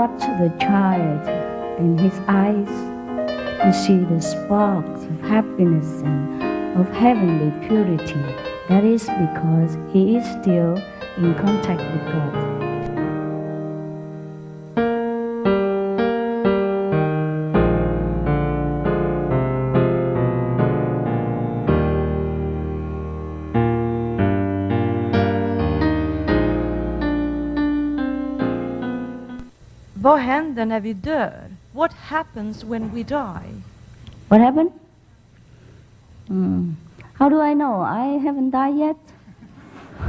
watch the child in his eyes, you see the sparks of happiness and of heavenly purity. That is because he is still in contact with God. Vad händer när vi dör? What happens when we die? What happened? How do I know? I haven't died yet.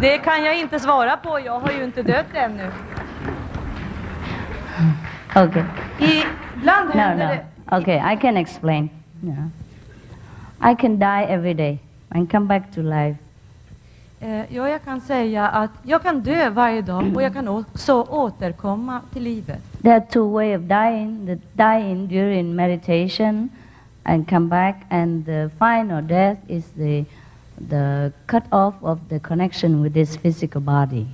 Det kan jag inte svara på. Jag har ju inte dött ännu. Okay. Ibland händer det... Okay, I can explain. Yeah. I can die every day and come back to life. Ja, jag kan säga att jag kan dö varje dag och jag kan också återkomma till livet. There are two ways of dying. The dying during meditation and come back, and the final death is the cut off of the connection with this physical body.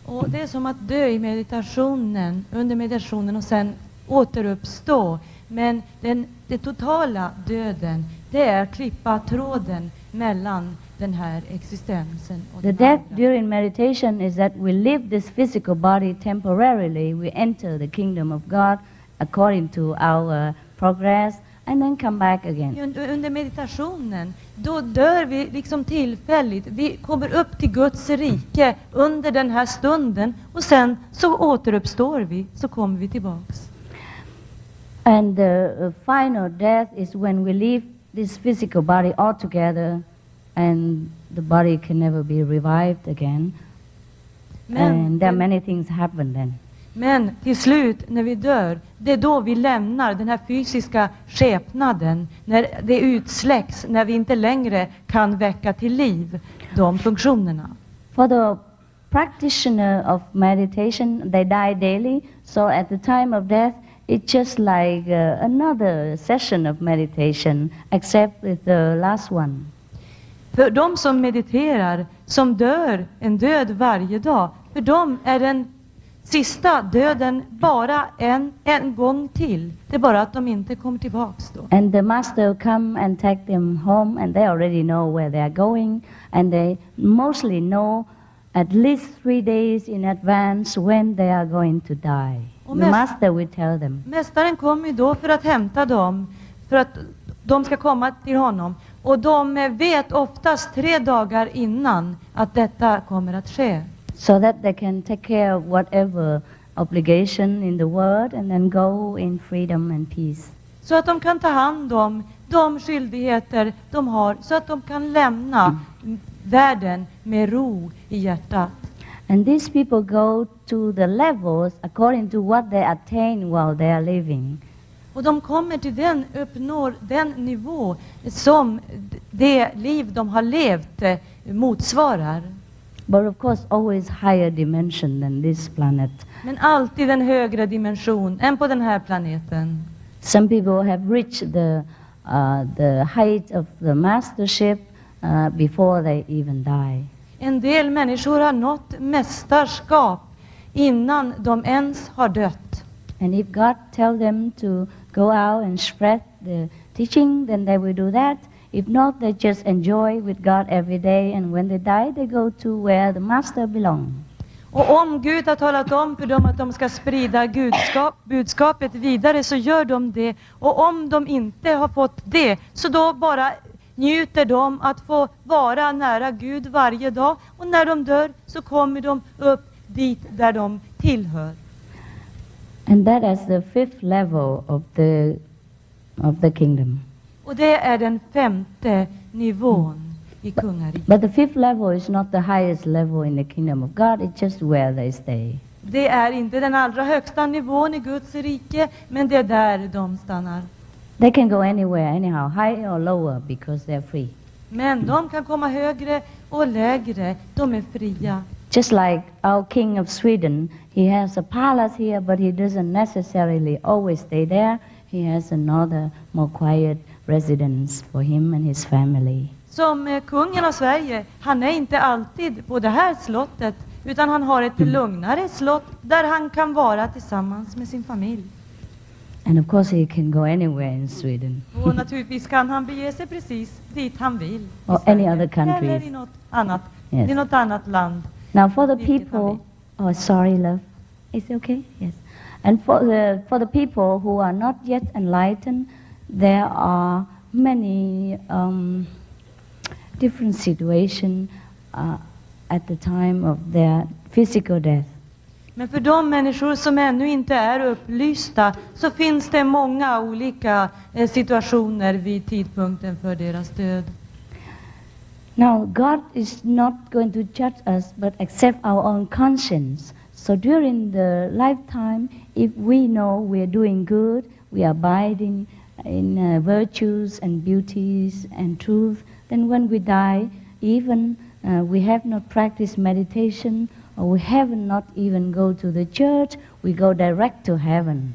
Och det är som att dö i meditationen, under meditationen och sen återuppstå. Men den totala döden, det är att klippa tråden mellan den här existensen och The death during meditation is that we leave this physical body temporarily. We enter the kingdom of God according to our progress and then come back again. Under meditationen, då dör vi liksom tillfälligt. Vi kommer upp till Guds rike under den här stunden och sen så återuppstår vi, så kommer vi tillbaks. And the final death is when we leave this physical body altogether, and the body can never be revived again. And there are many things happen then. Men till slut, när vi dör, det är då vi lämnar den här fysiska skepnaden, när det utsläcks, när vi inte längre kan väcka till liv de funktionerna. For the practitioner of meditation, they die daily, so at the time of death, it's just like another session of meditation, except with the last one. För de som mediterar, som dör en död varje dag, för dem är den sista döden bara en gång till. Det är bara att de inte kommer tillbaks då. And the master come and take them home, and they already know where they are going, and they mostly know at least 3 days in advance when they are going to die. The master will tell them. Mästaren kommer ju då för att hämta dem, för att de ska komma till honom. Och de vet oftast 3 dagar innan att detta kommer att ske. So that they can take care of whatever obligation in the world and then go in freedom and peace. Så att de kan ta hand om de skyldigheter de har, så att de kan lämna världen med ro i hjärtat. And these people go to the levels according to what they attain while they are living. Och de kommer till uppnår den nivå som det liv de har levt motsvarar. But of course always higher dimension than this planet. Men alltid en högre dimension än på den här planeten. Some people have reached the height of the mastership before they even die. En del människor har nått mästerskap innan de ens har dött. And if God tell them to go out and spread the teaching, then they will do that. If not, they just enjoy with God every day, and when they die, they go to where the master belongs. Och om Gud har talat om för dem att de ska sprida budskapet vidare, så gör de det. Och om de inte har fått det, så då bara njuter de att få vara nära Gud varje dag. Och när de dör så kommer de upp dit där de tillhör. And that is the 5th level of the kingdom. Och det är den 5:e nivån i kungariket. But the 5th level is not the highest level in the kingdom of God. It's just where they stay. Det är inte den allra högsta nivån i Guds rike, men det är där de stannar. They can go anywhere, anyhow, higher or lower, because they're free. Men de kan komma högre och lägre. De är fria. Just like our king of Sweden, he has a palace here, but he doesn't necessarily always stay there. He has another more quiet residence for him and his family. Som kungen av Sverige, han är inte alltid på det här slottet, utan han har ett lugnare slott där han kan vara tillsammans med sin familj. And of course he can go anywhere in Sweden. Och naturligtvis kan han bege sig precis dit han vill. I Or Sverige. any other countries. Eller i något annat, Yes. i något annat land. Now for the Vilket han people, oh sorry love, is it okay? Yes. And for the people who are not yet enlightened, there are many different situations at the time of their physical death. Men för de människor som ännu inte är upplysta så finns det många olika situationer vid tidpunkten för deras död. Now, God is not going to judge us, but accept our own conscience. So during the lifetime, if we know we are doing good, we are abiding in virtues and beauties and truth, then when we die, even we have not practiced meditation, or we have not even go to the church, we go direct to heaven.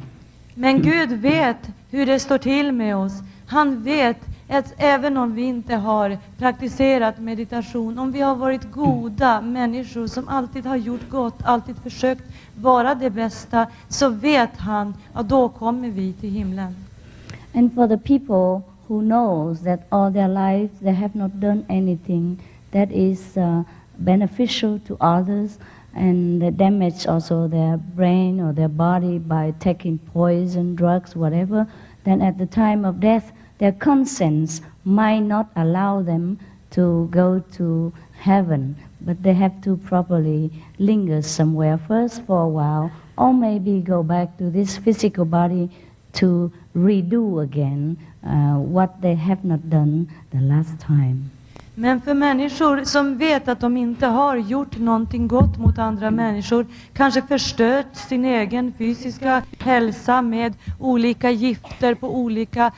Men Gud vet hur det står till med oss. Han vet att även om vi inte har praktiserat meditation, om vi har varit goda människor som alltid har gjort gott, alltid försökt vara det bästa, så vet han att då kommer vi till himlen. And for the people who knows that all their life they have not done anything that is beneficial to others, and they damage also their brain or their body by taking poison, drugs, whatever, then at the time of death, their conscience might not allow them to go to heaven, but they have to properly linger somewhere first for a while, or maybe go back to this physical body to redo again what they have not done the last time. Men för människor som vet att de inte har gjort någonting gott mot andra människor, kanske förstört sin egen fysiska hälsa med olika gifter på olika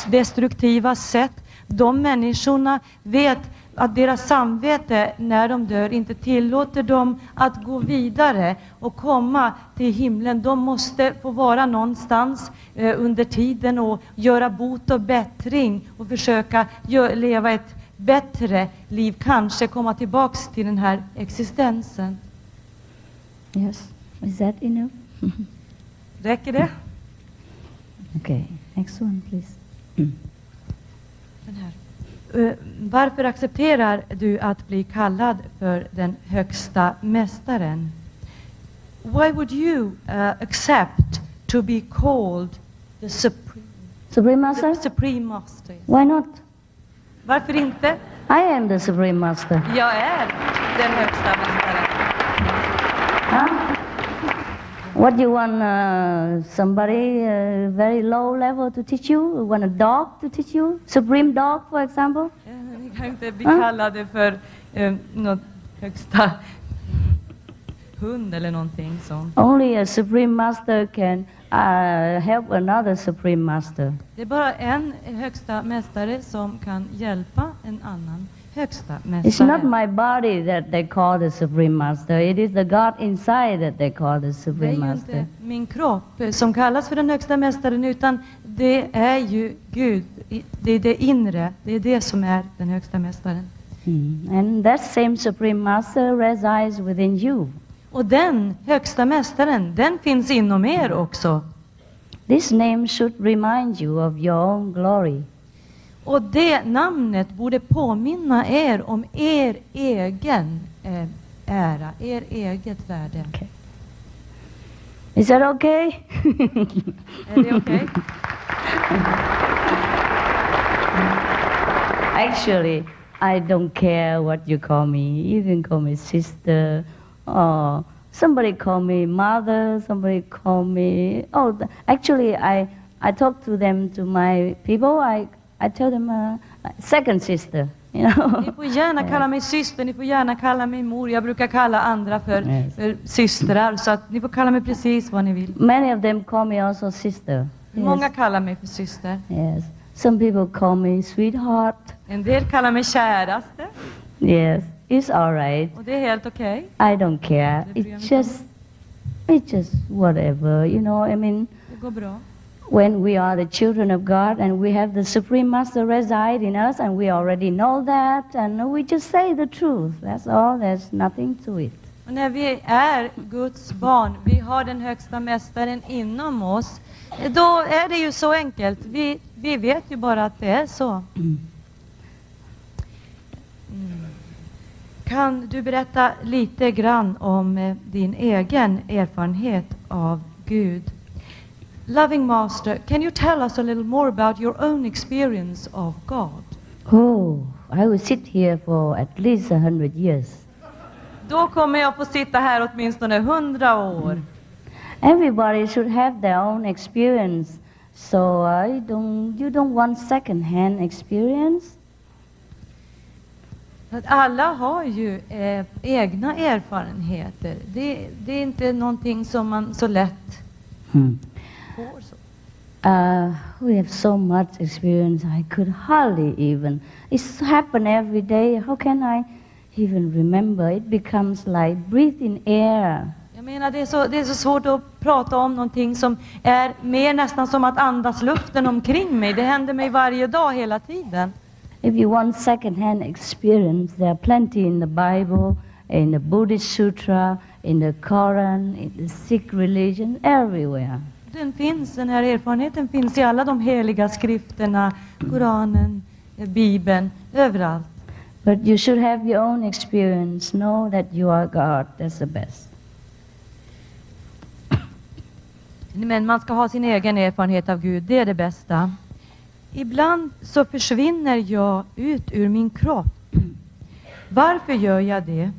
destruktiva sätt, de människorna vet att deras samvete när de dör inte tillåter dem att gå vidare och komma till himlen. De måste få vara någonstans under tiden och göra bot och bättring och försöka leva ett bättre liv, kanske komma tillbaks till den här existensen. Yes, is that enough? Räcker det? Okay, next one please. Den här. Varför accepterar du att bli kallad för den högsta mästaren? Why would you accept to be called the Supreme Master? Supreme Master? Why not? Varför inte? I am the Supreme Master. Jag är den högsta mästaren. Huh? What you want somebody very low level to teach you? You want a dog to teach you? Supreme dog, for example? Ni kan inte bli kallade för något högsta hund eller någonting sånt. Only a Supreme Master can help another Supreme Master. Det är bara en högsta mästare som kan hjälpa en annan högsta It's mästare. not my body that they call the Supreme Master. It is the God inside that they call the Det är Supreme ju Master. inte min kropp som kallas för den högsta mästaren, utan det är ju Gud. Det är det inre, det är det som är den högsta mästaren. And that same Supreme Master resides within you. Och den högsta mästaren, den finns inom er också. This name should remind you of your own glory. Och det namnet borde påminna er om er egen ära, er eget värde. Okay. Is that okay? Är det okej? Actually, I don't care what you call me. You can call me sister, or somebody call me mother, somebody call me... Actually, I talk to them, to my people. I tell them second sister, you know. Ni får gärna kalla mig syster, ni får gärna kalla mig mor. Jag brukar kalla andra för systrar, så att ni får kalla mig precis vad ni vill. Many of them call me also sister. Många kallar mig för syster. Yes. Some people call me sweetheart. En del kallar mig käraste. Yes, it's all right. Och det är helt okej. I don't care. Det bryr jag It's just whatever, you know. I mean, Det går bra. when we are the children of God and we have the Supreme Master reside in us and we already know that and we just say the truth. That's all. There's nothing to it. Och när vi är Guds barn, vi har den högsta mästaren inom oss, då är det ju så enkelt. Vi vet ju bara att det är så. Kan du berätta lite grann om din egen erfarenhet av Gud? Loving Master, can you tell us a little more about your own experience of God? Oh, I will sit here for at least 100 years. Då kommer jag få sitta här åtminstone 100 år. Everybody should have their own experience. So you don't want second-hand experience? Att alla har ju egna erfarenheter. Det är inte någonting som man så lätt får. Så. We have so much experience. I could hardly even. It's happen every day. How can I even remember? It becomes like breathing air. Jag menar, det är så svårt att prata om någonting som är mer nästan som att andas luften omkring mig. Det händer mig varje dag, hela tiden. If you want second-hand experience, there are plenty in the Bible, in the Buddhist Sutra, in the Quran, in the Sikh religion, everywhere. Den här erfarenheten finns i alla de heliga skrifterna, Koranen, Bibeln, överallt. But you should have your own experience. Know that you are God. That's the best. Men man ska ha sin egen erfarenhet av Gud, det är det bästa. Ibland så försvinner jag ut ur min kropp. Varför gör jag det?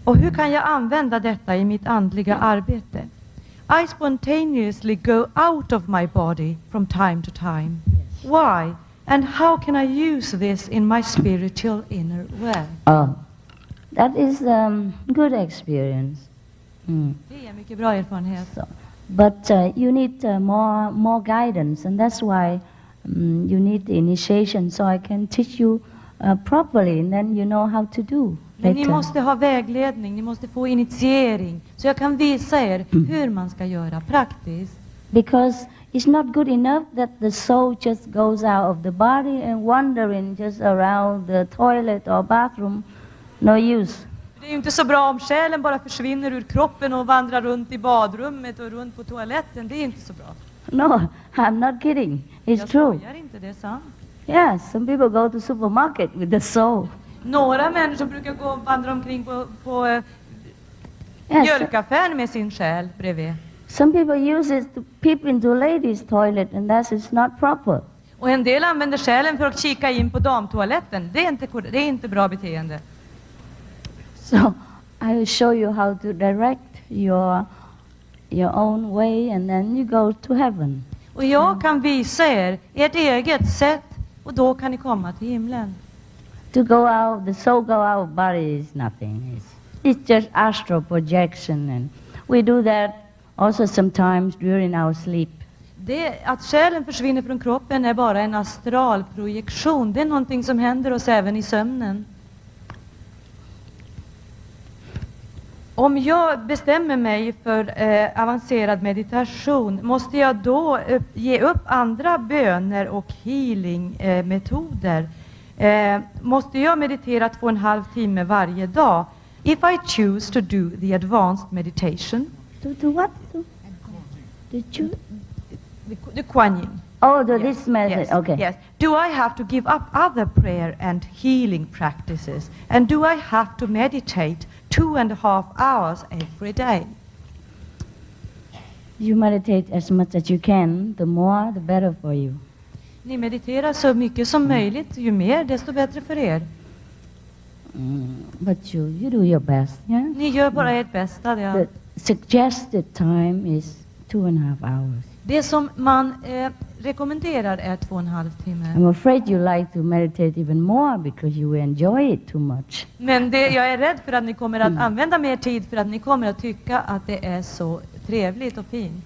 Och hur kan jag använda detta i mitt andliga arbete? I spontaneously go out of my body from time to time. Why? And how can I use this in my spiritual inner world? Oh, that is good experience. Det är en mycket bra erfarenhet. So, but you need more guidance, and that's why you need the initiation, so I can teach you properly, and then you know how to do. Men ni måste ha vägledning, ni måste få initiering, så jag kan visa er hur man ska göra praktiskt. Because it's not good enough that the soul just goes out of the body and wandering just around the toilet or bathroom. No use. Det är ju inte så bra om själen bara försvinner ur kroppen och vandrar runt i badrummet och runt på toaletten. Det är inte så bra. No, I'm not kidding. It's Jag true. skojar inte, det är sant. Yes, some people go to supermarket with the soul. Några människor brukar gå och vandra omkring på mjölkaffären med sin själ bredvid. Some people use it to peep into ladies' toilet, and that is not proper. Och en del använder själen för att kika in på damtoaletten. Det är inte bra beteende. So I will show you how to direct your own way, and then you go to heaven. Och jag kan visa er ert eget sätt, och då kan ni komma till himlen. To go out, the soul go out of body is nothing. It's just astral projection, and we do that also sometimes during our sleep. Att själen försvinner från kroppen är bara en astral projektion. Det är någonting som händer oss även i sömnen. Om jag bestämmer mig för avancerad meditation, måste jag då ge upp andra böner och healingmetoder? Måste jag meditera 2,5 timmar varje dag? If I choose to do the advanced meditation. To what? The Kuan Yin. Oh, this method. Yes, Okay. yes. Do I have to give up other prayer and healing practices? And do I have to meditate 2.5 hours every day? You meditate as much as you can. The more, the better for you. Ni mediterar så mycket som möjligt. Ju mer, desto bättre för er. But you do your best. Yeah. Ni gör bara ert bästa. Ja. The suggested time is 2.5 hours. Det som man rekommenderar är 2,5 timmar. I'm afraid you like to meditate even more because you enjoy it too much. Men jag är rädd för att ni kommer att använda mer tid, för att ni kommer att tycka att det är så trevligt och fint.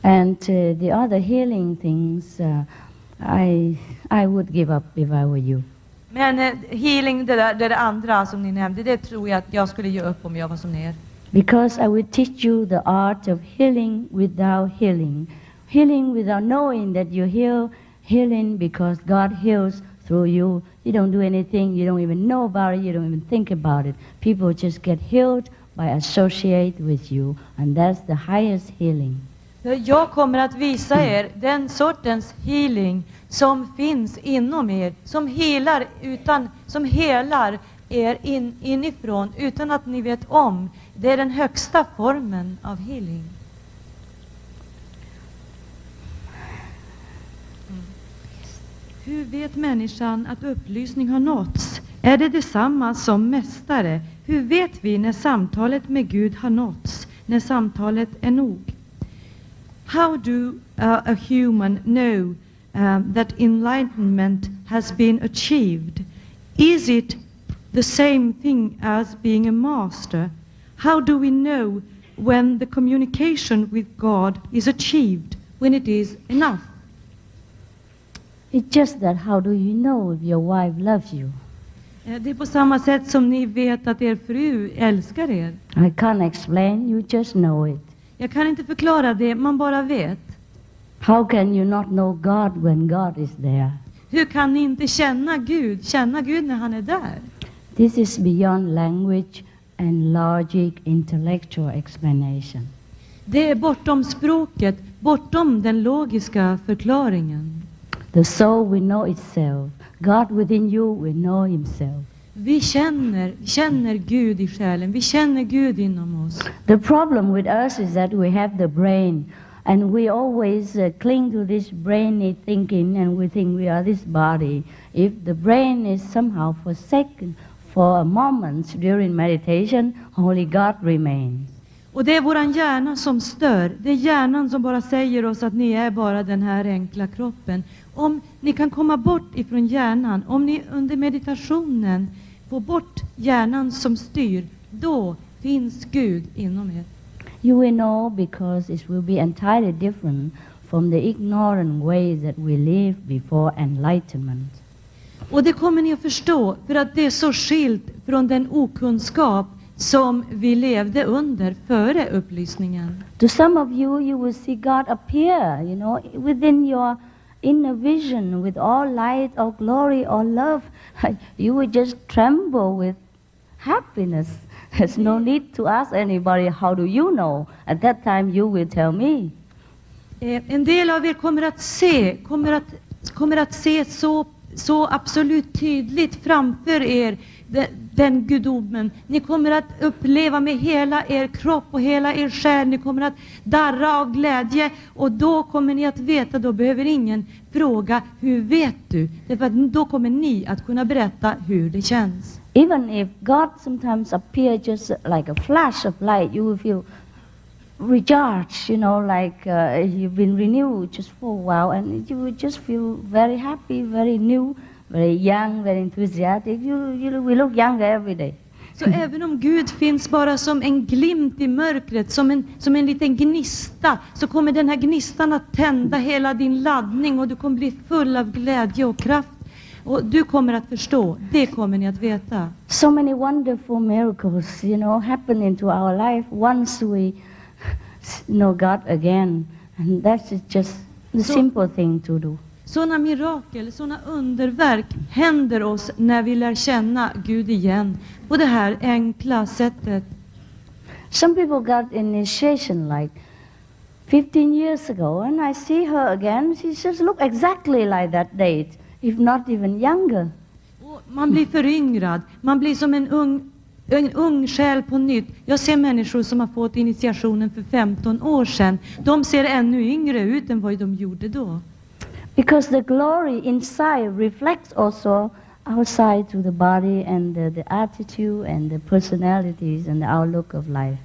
And the other healing things, I would give up if I were you. Men healing, det andra som ni nämnde, det tror jag att jag skulle ge upp om jag var som er. Because I will teach you the art of healing without healing. Healing without knowing that you heal. Healing because God heals through you. You don't do anything. You don't even know about it. You don't even think about it. People just get healed by associate with you, and that's the highest healing. Jag kommer att visa er den sortens healing som finns inom er, som helar er inifrån utan att ni vet om. Det är den högsta formen av healing. Hur vet människan att upplysning har nåtts? Är det detsamma som mästare? Hur vet vi när samtalet med Gud har nåtts? När samtalet är nog? How do a human know that enlightenment has been achieved? Is it the same thing as being a master? How do we know when the communication with God is achieved, when it is enough? It's just that how do you know if your wife loves you? Det är på samma sätt som ni vet att er fru älskar er. I can't explain, you just know it. Jag kan inte förklara det, man bara vet. How can you not know God when God is there? Hur kan ni inte känna Gud när han är där? This is beyond language and logic, intellectual explanation. Det är bortom språket, bortom den logiska förklaringen. The soul will know itself. God within you will know himself. Vi känner Gud i själen. Vi känner Gud inom oss. The problem with us is that we have the brain, and we always cling to this brainy thinking, and we think we are this body. If the brain is somehow forsaken for a moment during meditation, only God remains. Och det är våran hjärna som stör. Det är hjärnan som bara säger oss att ni är bara den här enkla kroppen. Om ni kan komma bort ifrån hjärnan, om ni under meditationen får bort hjärnan som styr, då finns Gud inom er. You will know because it will be entirely different from the ignorant ways that we live before enlightenment. Och det kommer ni att förstå, för att det är så skilt från den okunskap som vi levde under före upplysningen. To some of you, you will see God appear, within your inner vision with all light or glory or love. You will just tremble with happiness. There's no need to ask anybody, how do you know? At that time you will tell me. En del av er kommer att se så absolut tydligt framför er den gudomen. Ni kommer att uppleva med hela er kropp och hela er själ. Ni kommer att darra av glädje, och då kommer ni att veta, då behöver ingen fråga, hur vet du? Därför att då kommer ni att kunna berätta hur det känns. Even if God sometimes appears just like a flash of light, you will feel recharged, like you've been renewed just for a while, and you will just feel very happy, very new, very young, very enthusiastic. You will look younger every day. Så även om Gud finns bara som en glimt i mörkret, som en liten gnista, så kommer den här gnistan att tända hela din laddning, och du kommer bli full av glädje och kraft. Och du kommer att förstå, det kommer ni att veta. So many wonderful miracles, happen into our life once we know God again. And that's just the simple thing to do. Sådana mirakel, sådana underverk händer oss när vi lär känna Gud igen på det här enkla sättet. Some people got initiation like 15 years ago, and I see her again. She just look exactly like that date, if not even younger. Och man blir föryngrad, man blir som en ung själ på nytt. Jag ser människor som har fått initiationen för 15 år sedan. De ser ännu yngre ut än vad de gjorde då. Because the glory inside reflects also outside to the body and the attitude and the personalities and the outlook of life.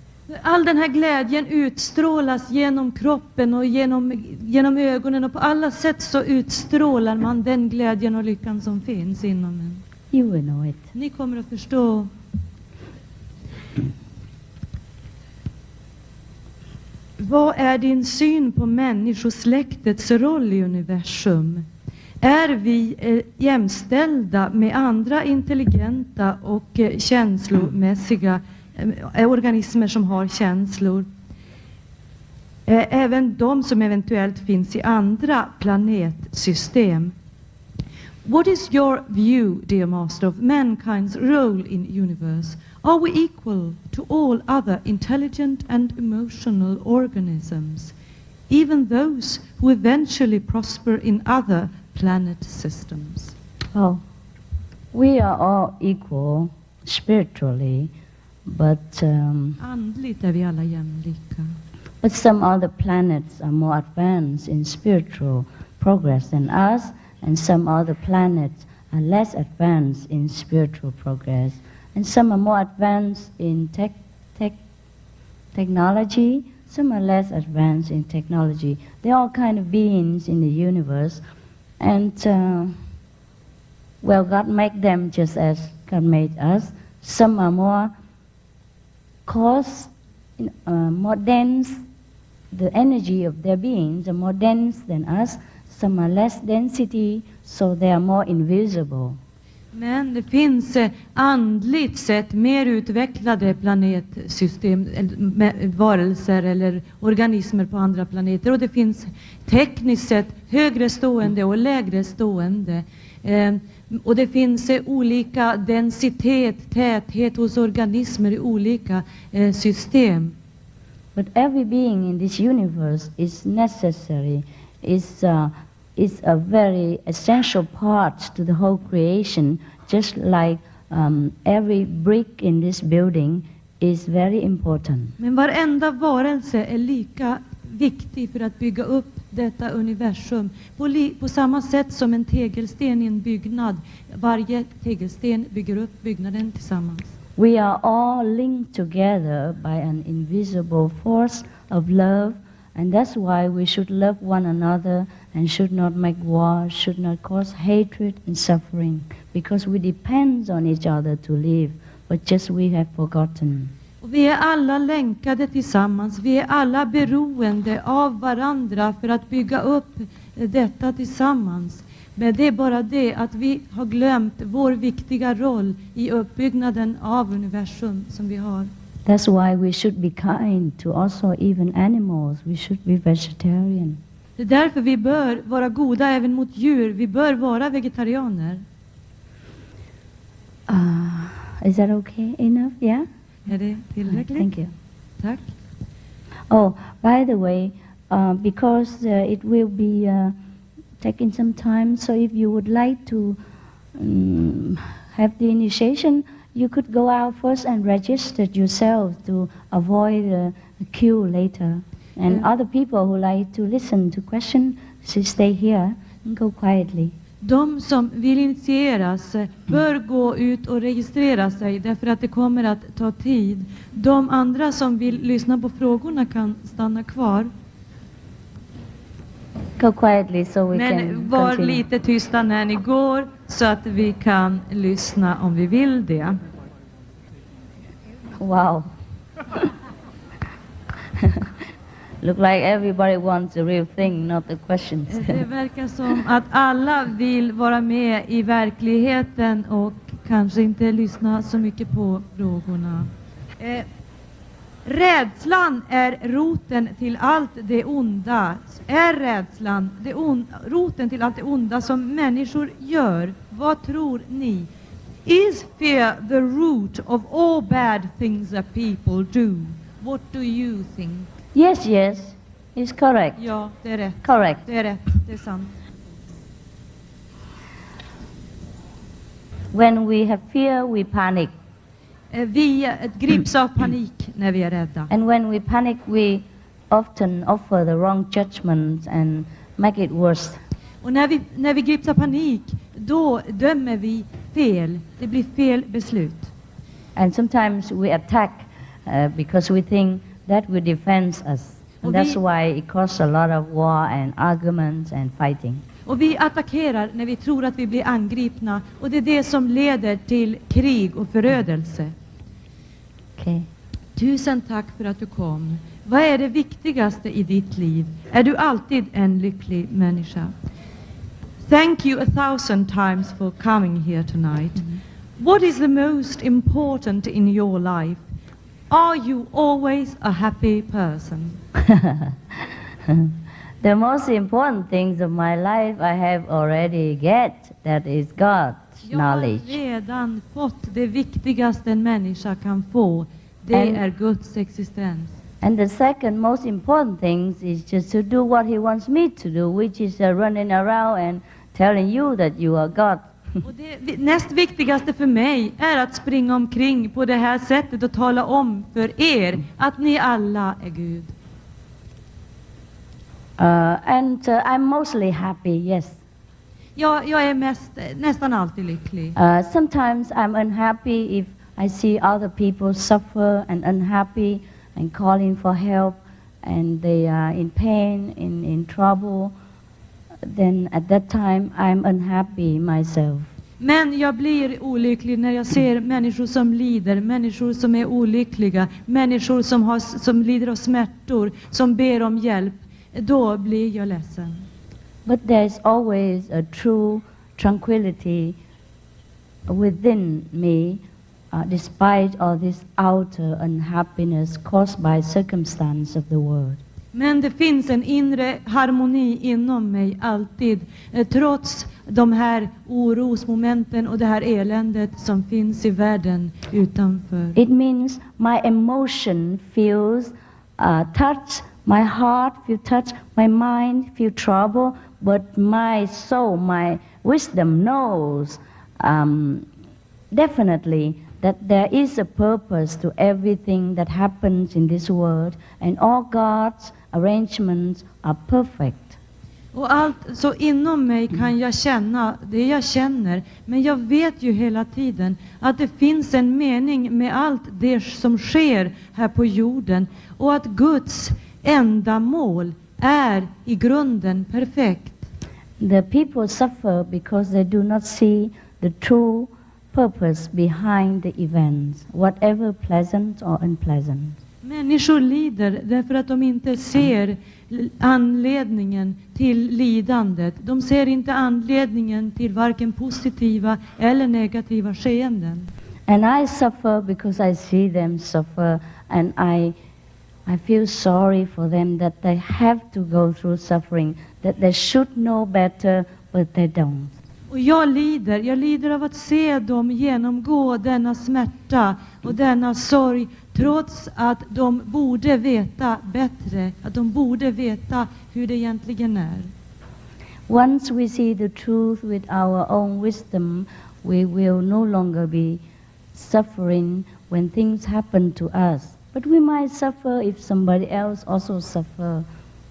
All den här glädjen utstrålas genom kroppen och genom ögonen, och på alla sätt så utstrålar man den glädjen och lyckan som finns inom en. You will know it. Ni kommer att förstå. Vad är din syn på människosläktets roll i universum? Är vi jämställda med andra intelligenta och känslomässiga organismer som har känslor? Även de som eventuellt finns i andra planetsystem. What is your view, dear Master, of mankind's role in universe? Are we equal to all other intelligent and emotional organisms, even those who eventually prosper in other planet systems? Oh, we are all equal spiritually, but Andligt är vi alla jämlika. but some other planets are more advanced in spiritual progress than us, and some other planets are less advanced in spiritual progress, and some are more advanced in technology, some are less advanced in technology. They're all kind of beings in the universe, and well, God made them just as God made us. Some are more coarse, more dense. The energy of their beings are more dense than us. Some are less density, so they are more invisible. Men det finns andligt sett mer utvecklade planetsystem, varelser eller organismer på andra planeter. Och det finns tekniskt sett högre stående och lägre stående. Och det finns olika densitet, täthet hos organismer i olika system. But every being in this universe is necessary, is a very essential part to the whole creation, just like every brick in this building is very important. Men varenda varelse är lika viktig för att bygga upp detta universum. På samma sätt som en tegelsten i en byggnad. Varje tegelsten bygger upp byggnaden tillsammans. We are all linked together by an invisible force of love, and that's why we should love one another and should not make war, should not cause hatred and suffering, because we depend on each other to live, but just we have forgotten. Och vi är alla länkade tillsammans. Vi är alla beroende av varandra för att bygga upp detta tillsammans. Men det är bara det att vi har glömt vår viktiga roll i uppbyggnaden av universum som vi har. That's why we should be kind to also even animals. We should be vegetarian. Det är därför vi bör vara goda även mot djur. Vi bör vara vegetarianer. Is that okay? Enough? Yeah? Är det tillräckligt? Thank you. Tack. Oh, by the way, because it will be taking some time, so if you would like to have the initiation, you could go out first and register yourself to avoid a queue later. And other people who like to listen to questions should stay here and go quietly. De som vill initieras bör gå ut och registrera sig därför att det kommer att ta tid. De andra som vill lyssna på frågorna kan stanna kvar. Go quietly so we Men can var continue. lite tysta när ni går så att vi kan lyssna om vi vill det. Wow. Look like everybody wants the real thing, not the questions. Det verkar som att alla vill vara med i verkligheten och kanske inte lyssna så mycket på frågorna. Rädslan är roten till allt det onda. Är rädslan roten till allt det onda som människor gör? Vad tror ni? Is fear the root of all bad things that people do? What do you think? Yes, yes, it's correct. Ja, det är rätt. Correct. Det är rätt, det är sant. When we have fear, we panic. Vi grips av panik när vi är rädda. And when we panic, we often offer the wrong judgments and make it worse. Och när vi grips av panik, då dömer vi fel. Det blir fel beslut. And sometimes we attack because we think that will defend us. And that's why it causes a lot of war and arguments and fighting. Och vi attackerar när vi tror att vi blir angripna. Och det är det som leder till krig och förödelse. Okay. Tusen tack för att du kom. Vad är det viktigaste i ditt liv? Är du alltid en lycklig människa? Thank you 1,000 times for coming here tonight. What is the most important in your life? Are you always a happy person? The most important things of my life I have already get, that is God's Jag har knowledge. redan fått det viktigaste en människa kan få. Det är Guds existens. And the second most important thing is just to do what He wants me to do, which is running around and telling you that you are God. Och det näst viktigaste för mig är att springa omkring på det här sättet och tala om för er att ni alla är Gud. I'm mostly happy, yes. Jag är nästan alltid lycklig. Sometimes I'm unhappy if I see other people suffer and unhappy and calling for help and they are in pain, in trouble. Then at that time I'm unhappy myself. Men jag blir olycklig när jag ser människor som lider, människor som är olyckliga, människor som lider av smärtor, som ber om hjälp. Då blir jag ledsen. But there's always a true tranquility within me, despite all this outer unhappiness caused by circumstance of the world. Men det finns en inre harmoni inom mig alltid, trots de här orosmomenten och det här eländet som finns i världen utanför. It means my emotion feels touch, my heart feel touch, my mind feel trouble, but my soul, my wisdom knows definitely that there is a purpose to everything that happens in this world, and all God's arrangements are perfect. Och allt så inom mig kan jag känna det jag känner, men jag vet ju hela tiden att det finns en mening med allt det som sker här på jorden och att Guds enda mål är i grunden perfekt. The people suffer because they do not see the true purpose behind the events, whatever pleasant or unpleasant. Människor lider därför att de inte ser anledningen till lidandet. De ser inte anledningen till varken positiva eller negativa skeenden. And I suffer because I see them suffer, and I feel sorry for them that they have to go through suffering, that they should know better, but they don't. Och jag lider av att se dem genomgå denna smärta och denna sorg, trots att de borde veta bättre, att de borde veta hur det egentligen är. Once we see the truth with our own wisdom, we will no longer be suffering when things happen to us. But we might suffer if somebody else also suffer.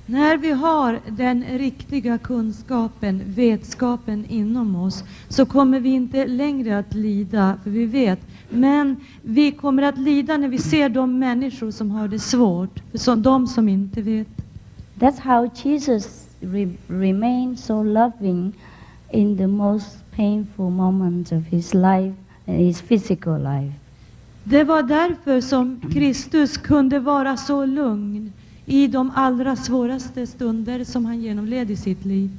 När vi har den riktiga kunskapen, vetskapen inom oss, så kommer vi inte längre att lida, för vi vet. Men vi kommer att lida när vi ser de människor som har det svårt, för de som inte vet. That's how Jesus remained so loving in the most painful moments of his life, his physical life. Det var därför som Kristus kunde vara så lugn i de allra svåraste stunder som han genomled i sitt liv.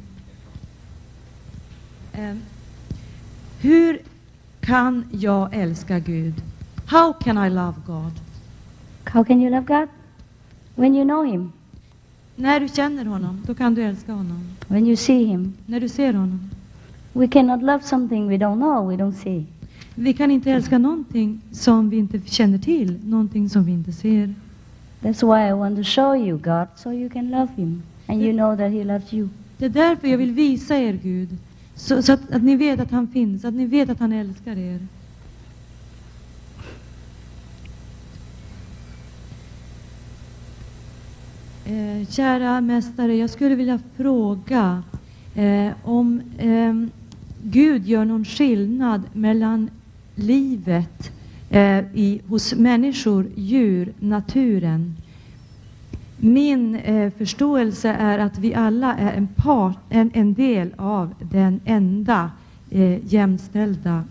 Hur kan jag älska Gud? How can I love God? How can you love God? When you know him, När du känner honom, då kan du älska honom. when you see him. När du ser honom. We cannot love something we don't know, we don't see. Vi kan inte älska någonting som vi inte känner till, någonting som vi inte ser. That's why I want to show you God, so you can love him. And you know that he loves you. Det är därför jag vill visa er Gud, så att ni vet att han finns, att ni vet att han älskar er. Kära mästare, jag skulle vilja fråga om Gud gör någon skillnad mellan livet hos människor, djur, naturen. Min förståelse är att vi alla är en del av den enda jämställda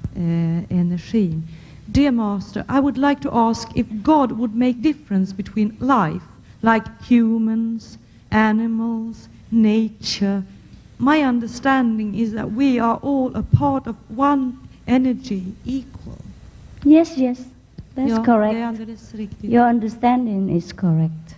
energin. Dear Master, I would like to ask if God would make difference between life, like humans, animals, nature. My understanding is that we are all a part of one energy, equal. Yes, yes, that's Ja, det är correct. alldeles riktigt. Your understanding is correct.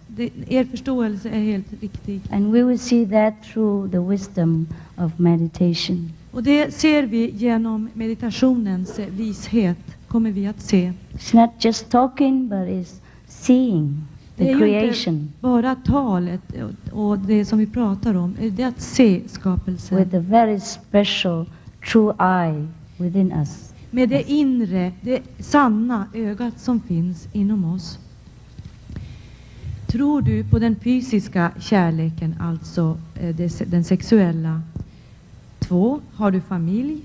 er förståelse är helt riktig. And we will see that through the wisdom of meditation. Och det ser vi genom meditationens vishet, kommer vi att se. It's not just talking, but it's seeing Det the är ju inte creation bara talet och det som vi pratar om, det är att se skapelsen. with a very special true eye within us. Med det inre, det sanna ögat som finns inom oss. Tror du på den fysiska kärleken, alltså den sexuella? 2. Har du familj?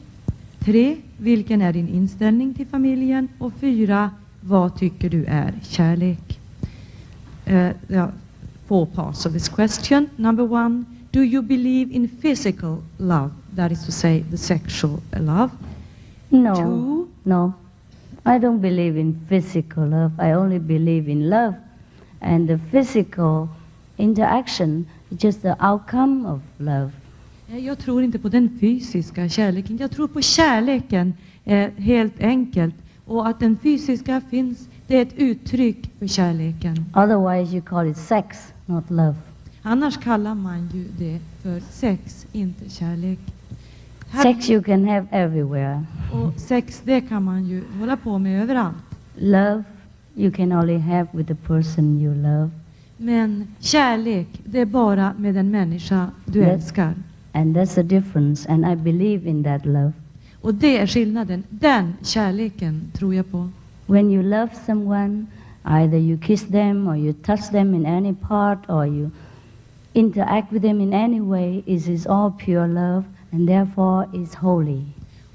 3. Vilken är din inställning till familjen? Och 4. Vad tycker du är kärlek? There are 4 parts of this question. Number 1, do you believe in physical love? That is to say, the sexual love. No, 2, no. I don't believe in physical love. I only believe in love. And the physical interaction is just the outcome of love. jag tror inte på den fysiska kärleken. Jag tror på kärleken, helt enkelt. Och att den fysiska finns, det är ett uttryck för kärleken. Otherwise you call it sex, not love. Annars kallar man ju det för sex, inte kärlek. Sex you can have everywhere. Och sex, det kan man ju hålla på med överallt. Love you can only have with the person you love. Men kärlek, det är bara med den människa du Yes. älskar. And that's the difference, and I believe in that love. Och det är skillnaden. Den kärleken tror jag på. When you love someone, either you kiss them or you touch them in any part or you interact with them in any way, it is all pure love and therefore is holy.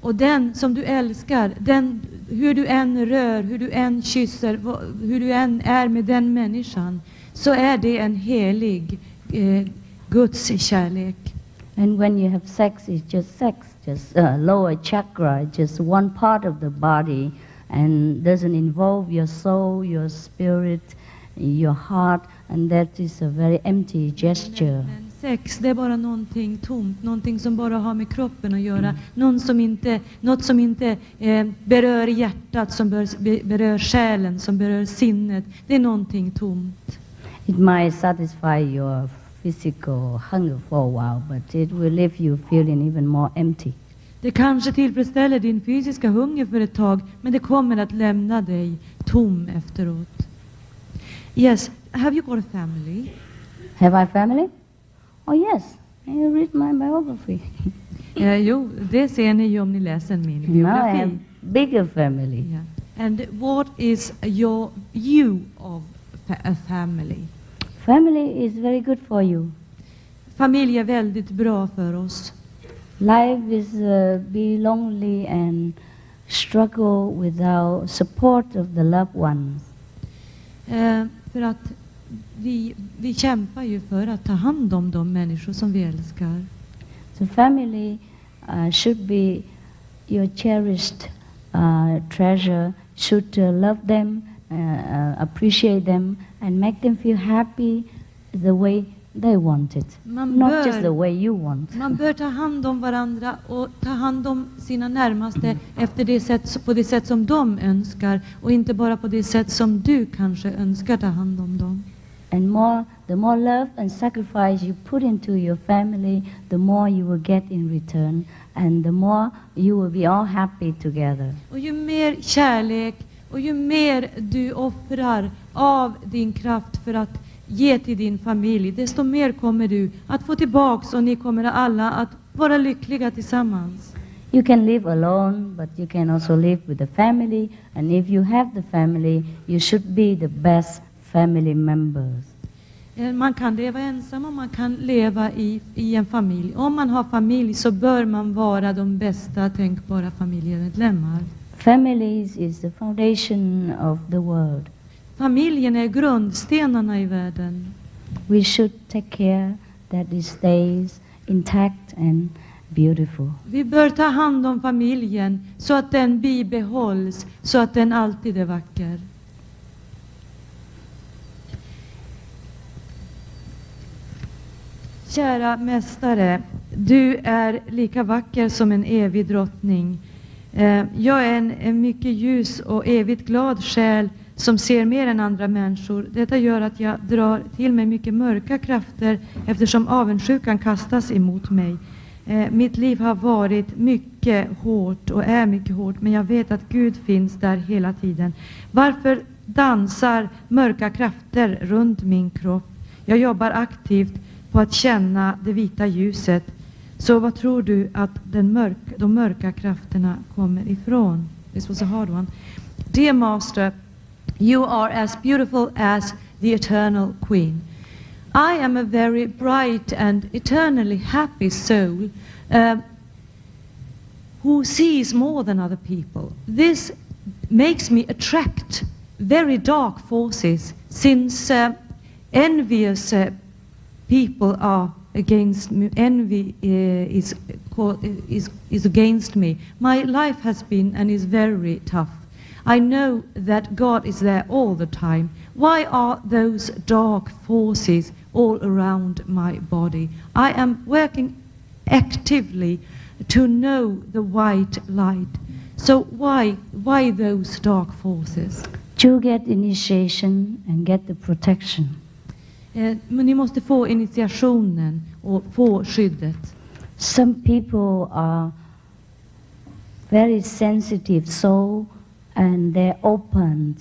Och den som du älskar, den, hur du än rör, hur du än kysser, hur du än är med den människan, så är det en helig Guds kärlek. And when you have sex, it's just sex, just lower chakra, just one part of the body and doesn't involve your soul, your spirit, your heart, and that is a very empty gesture. Men sex, det är bara någonting tomt, någonting som bara har med kroppen att göra, något som inte berör hjärtat, som berör själen, som berör sinnet. Det är någonting tomt. It might satisfy your physical hunger for a while, but it will leave you feeling even more empty. Det kanske tillfredsställer din fysiska hunger för ett tag, men det kommer att lämna dig tom efteråt. Yes, have you got a family? Have I family? Oh yes, I read my biography. Jo, det ser ni ju om ni läser min Now I have biografi. bigger family. Yeah. And what is your view of a family? Family is very good for you. Familj är väldigt bra för oss. Life is be lonely and struggle without support of the loved ones. För att vi kämpar ju för att ta hand om de människor som vi älskar. So family should be your cherished treasure. Should love them, appreciate them, and make them feel happy the way they want it, not just the way you want. Man bör ta hand om varandra och ta hand om sina närmaste på det sätt som de önskar och inte bara på det sätt som du kanske önskar ta hand om dem. And the more love and sacrifice you put into your family, the more you will get in return, and the more you will be all happy together. Och ju mer kärlek och ju mer du offrar av din kraft för att ge till din familj, desto mer kommer du att få tillbaks och ni kommer alla att vara lyckliga tillsammans. You can live alone, but you can also live with the family, and if you have the family, you should be the best family members. Man kan leva ensam och man kan leva i en familj. Om man har familj så bör man vara de bästa tänkbara familjemedlemmar. Families is the foundation of the world. Familjen är grundstenarna i världen. We should take care that it stays intact and beautiful. Vi bör ta hand om familjen så att den bibehålls, så att den alltid är vacker. Kära mästare, du är lika vacker som en evig drottning. Jag är en mycket ljus och evigt glad själ som ser mer än andra människor. Detta gör att jag drar till mig mycket mörka krafter eftersom avundsjukan kastas emot mig. Mitt liv har varit mycket hårt och är mycket hårt, men jag vet att Gud finns där hela tiden. Varför dansar mörka krafter runt min kropp? Jag jobbar aktivt på att känna det vita ljuset. Så vad tror du att de mörka krafterna kommer ifrån? This was a hard one. Dear Master, you are as beautiful as the eternal Queen. I am a very bright and eternally happy soul who sees more than other people. This makes me attract very dark forces, since envious people are against me. Envy is against me. My life has been and is very tough. I know that God is there all the time. Why are those dark forces all around my body? I am working actively to know the white light. So why those dark forces? To get initiation and get the protection. Men ni måste få initiationen och få skyddet. Some people are very sensitive soul and they're opened.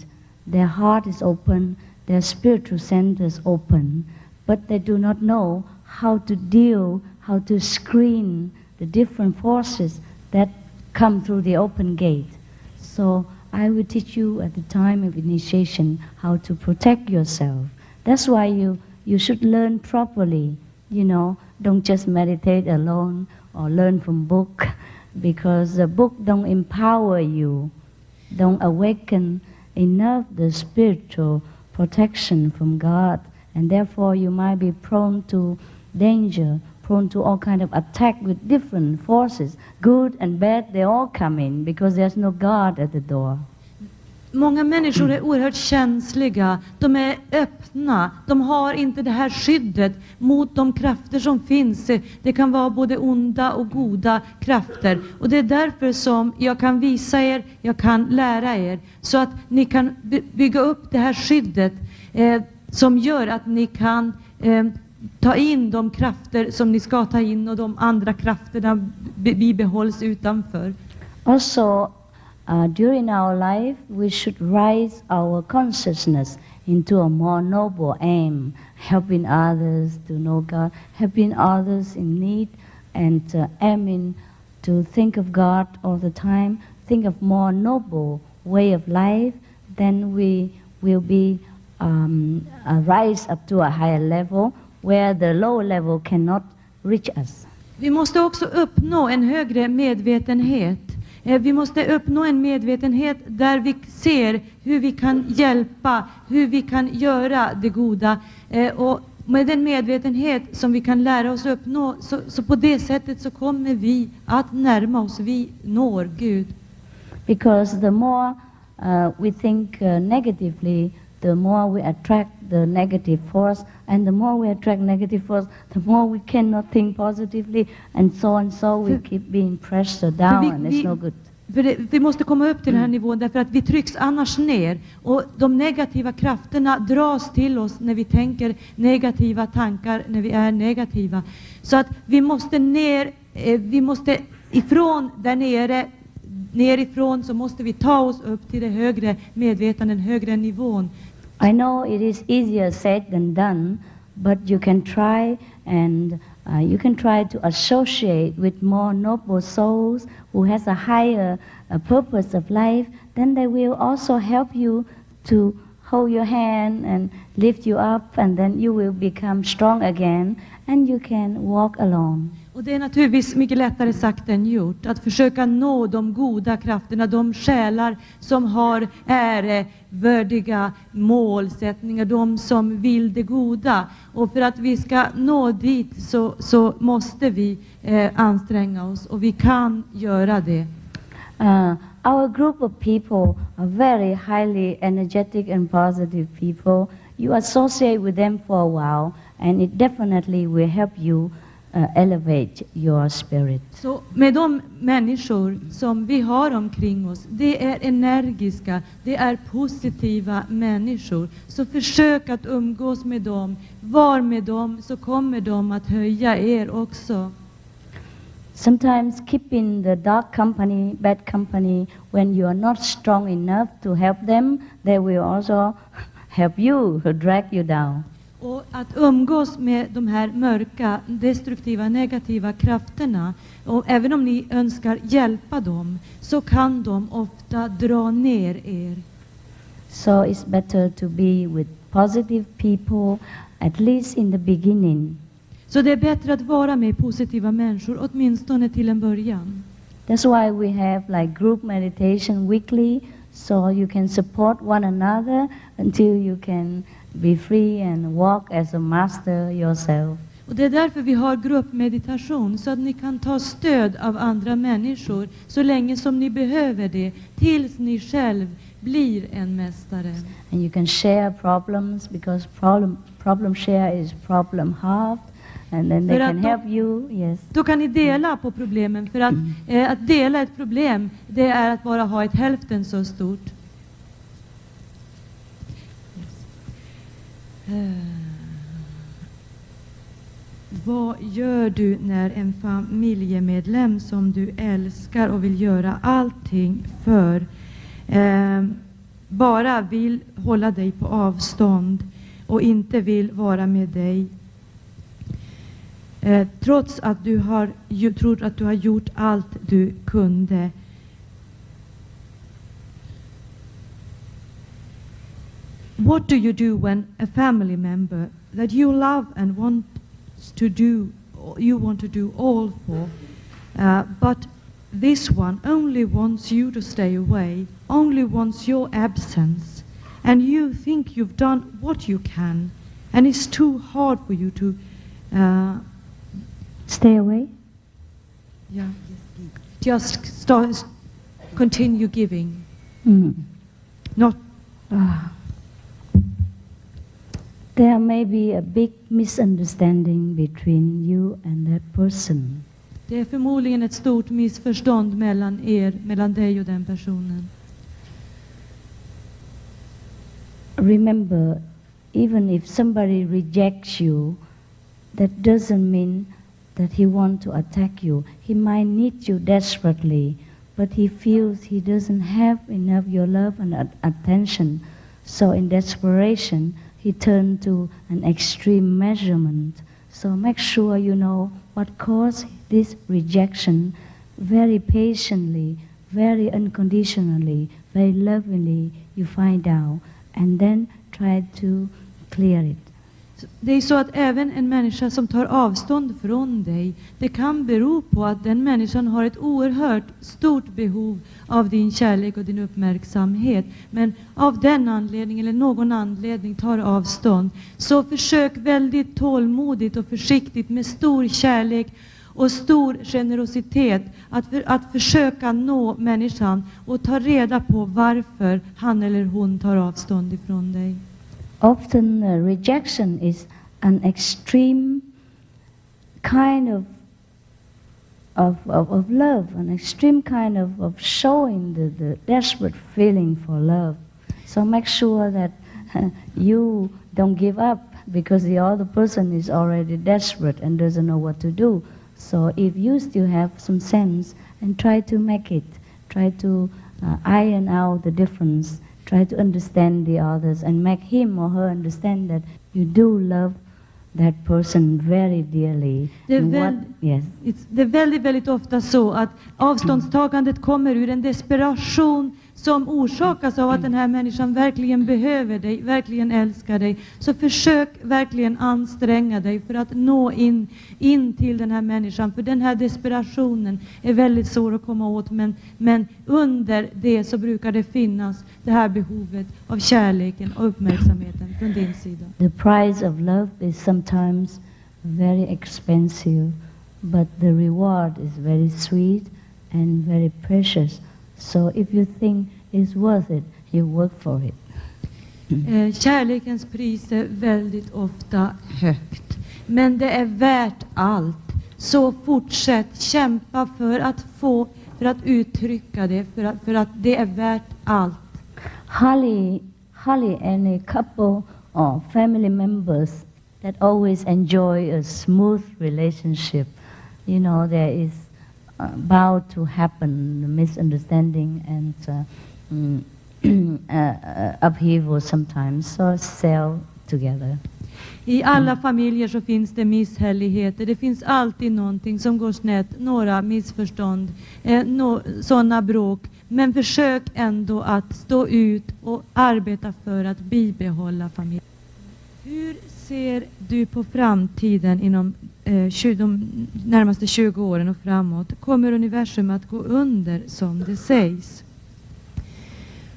Their heart is open, their spiritual center is open, but they do not know how to deal, how to screen the different forces that come through the open gate. So I will teach you at the time of initiation how to protect yourself. That's why you should learn properly, you know. Don't just meditate alone or learn from book, because the book don't empower you, don't awaken enough the spiritual protection from God, and therefore you might be prone to danger, prone to all kind of attack with different forces. Good and bad, they all come in because there's no God at the door. Många människor är oerhört känsliga, de är öppna, de har inte det här skyddet mot de krafter som finns. Det kan vara både onda och goda krafter. Och det är därför som jag kan visa er, jag kan lära er, så att ni kan bygga upp det här skyddet som gör att ni kan ta in de krafter som ni ska ta in, och de andra krafterna bibehålls utanför. Also, during our life, we should rise our consciousness into a more noble aim, helping others to know God, helping others in need, and aiming to think of God all the time, think of more noble way of life. Then we will be rise up to a higher level where the lower level cannot reach us. Vi måste också uppnå en högre medvetenhet. Vi måste uppnå en medvetenhet där vi ser hur vi kan hjälpa, hur vi kan göra det goda. Och med den medvetenhet som vi kan lära oss uppnå, så på det sättet så kommer vi att närma oss, vi når Gud. Because the more we think negatively, the more we attract the negative force, and the more we attract negative force, the more we cannot think positively, and so we keep being pressed down, and it's no good. Vi måste komma upp till den här nivån, därför att vi trycks annars ner, och de negativa krafterna dras till oss när vi tänker negativa tankar, när vi är negativa. Så att vi måste ner, vi måste ifrån där nere, nerifrån så måste vi ta oss upp till det högre medvetandet, den högre nivån. I know it is easier said than done, but you can try, and you can try to associate with more noble souls who has a higher purpose of life. Then they will also help you to hold your hand and lift you up, and then you will become strong again, and you can walk alone. Och det är naturligtvis mycket lättare sagt än gjort att försöka nå de goda krafterna, de själar som har ärevördiga målsättningar, de som vill det goda. Och för att vi ska nå dit så måste vi anstränga oss, och vi kan göra det. Our group of people are very highly energetic and positive people. You associate with them for a while, and it definitely will help you elevate your spirit. Så med de människor som vi har omkring oss, det är energiska, det är positiva människor. Så försök att umgås med dem, var med dem, så kommer de att höja er också. Sometimes keeping the dark company, bad company, when you are not strong enough to help them, they will also help you, drag you down. Och att umgås med de här mörka, destruktiva, negativa krafterna, och även om ni önskar hjälpa dem, så kan de ofta dra ner er. So it's better to be with positive people, at least in the beginning. Så det är bättre att vara med positiva människor, åtminstone till en början. That's why we have like group meditation weekly, so you can support one another until you can be free and walk as a master yourself. Och det är därför vi har gruppmeditation, så att ni kan ta stöd av andra människor så länge som ni behöver det, tills ni själv blir en mästare. And you can share problems, because problem share is problem half, and then they För can att help you. Yes. Då kan ni dela på problemen, för att dela ett problem, det är att bara ha ett hälften så stort. Vad gör du när en familjemedlem som du älskar och vill göra allting för bara vill hålla dig på avstånd och inte vill vara med dig, trots att du tror att du har gjort allt du kunde? What do you do when a family member that you love and want to do all for, but this one only wants you to stay away, only wants your absence, and you think you've done what you can, and it's too hard for you to Stay away. just continue giving, not. There may be a big misunderstanding between you and that person. Det är förmodligen ett stort missförstånd mellan dig och den personen. Remember, even if somebody rejects you, that doesn't mean that he wants to attack you. He might need you desperately, but he feels he doesn't have enough your love and attention. So in desperation, he turned to an extreme measurement. So make sure you know what caused this rejection. Very patiently, very unconditionally, very lovingly, you find out, and then try to clear it. Det är så att även en människa som tar avstånd från dig, det kan bero på att den människan har ett oerhört stort behov av din kärlek och din uppmärksamhet, men av den anledningen eller någon anledning tar avstånd. Så försök väldigt tålmodigt och försiktigt med stor kärlek och stor generositet att försöka nå människan och ta reda på varför han eller hon tar avstånd ifrån dig. Often rejection is an extreme kind of love, an extreme kind of showing the desperate feeling for love. So make sure that you don't give up, because the other person is already desperate and doesn't know what to do. So if you still have some sense, and try to make it, try to iron out the difference, try to understand the others and make him or her understand that you do love that person very dearly. Det är väldigt, väldigt ofta så att avståndstagandet kommer ur en desperation som orsakas av att den här människan verkligen behöver dig, verkligen älskar dig. Så försök verkligen anstränga dig för att nå in till den här människan. För den här desperationen är väldigt svår att komma åt, men under det så brukar det finnas det här behovet av kärleken och uppmärksamheten från din sida. The price of love is sometimes very expensive, but the reward is very sweet and very precious. So if you think it's worth it, you work for it. Kärlekens pris är väldigt ofta högt, men det är värt allt. så fortsätt kämpa för att uttrycka det, för att det är värt allt. Hardly any couple or family members that always enjoy a smooth relationship. You know, there is bound to happen misunderstanding and upheaval sometimes. So sail together. I alla familjer så finns det misshälligheter. Det finns alltid någonting som går snett, några missförstånd, sådana bråk. Men försök ändå att stå ut och arbeta för att bibehålla familjen. Hur ser du på framtiden inom de närmaste 20 åren och framåt? Kommer universum att gå under som det sägs?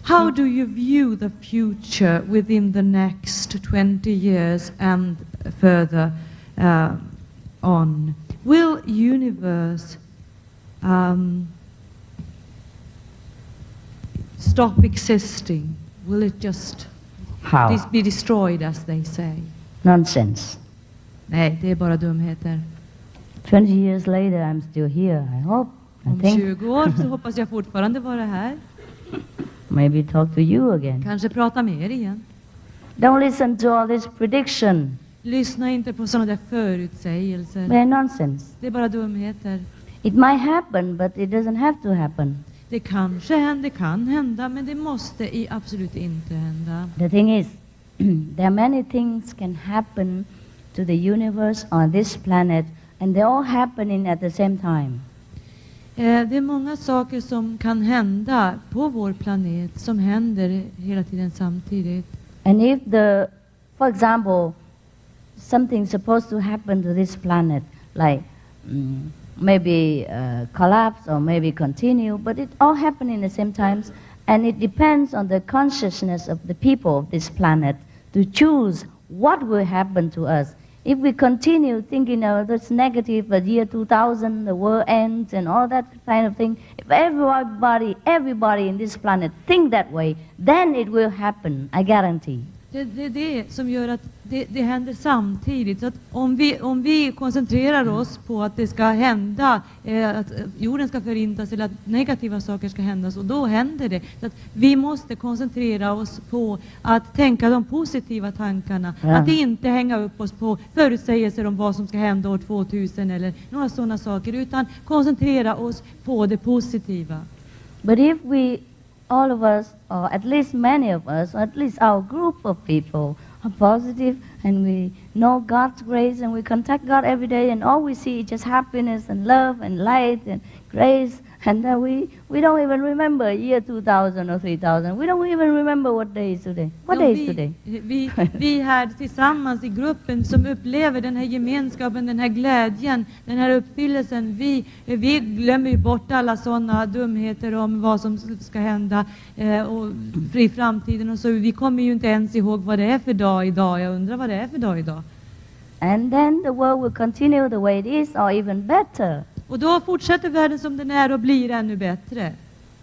How do you view the future within the next 20 years and further on? Will universe stop existing? Will it just How? be destroyed, as they say? Nonsense. Nej, det är bara dumheter. 20 years later, I'm still here, I hope. I Om think. 20 år så hoppas jag fortfarande vara här. Maybe talk to you again. Kanske prata med er igen. Don't listen to all this prediction. Lyssna inte på sådana där förutsägelser. They're nonsense. Det är bara dumheter. It might happen, but it doesn't have to happen. Det kanske händer, det kan hända, men det måste absolut inte hända. The thing is, there are many things can happen to the universe on this planet, and they're all happening at the same time. Det är många saker som kan hända på vår planet som händer hela tiden samtidigt. And if for example, something's supposed to happen to this planet, like maybe collapse or maybe continue, but it all happening at the same times, and it depends on the consciousness of the people of this planet to choose what will happen to us. If we continue thinking of this negative, the year 2000, the world ends, and all that kind of thing, if everybody in this planet think that way, then it will happen, I guarantee. Det är det som gör att det händer samtidigt. Så att om vi koncentrerar oss på att det ska hända, att jorden ska förintas eller att negativa saker ska hända, så då händer det. Så att vi måste koncentrera oss på att tänka de positiva tankarna. Ja. Att inte hänga upp oss på förutsägelser om vad som ska hända år 2000 eller några sådana saker, utan koncentrera oss på det positiva. But if we, all of us, or at least many of us, or at least our group of people, are positive and we know God's grace and we contact God every day and all we see is just happiness and love and light and grace, and then we don't even remember year 2000 or 3000. We don't even remember what day is today. What day is today? Vi här tillsammans i gruppen som upplever den här gemenskapen, den här glädjen, den här uppfyllelsen, vi glömmer ju bort alla sådana dumheter om vad som ska hända och i framtiden och så. Vi kommer ju inte ens ihåg vad det är för dag idag. Jag undrar vad det är för dag idag. And then the world will continue the way it is or even better. Och då fortsätter världen som den är och blir ännu bättre.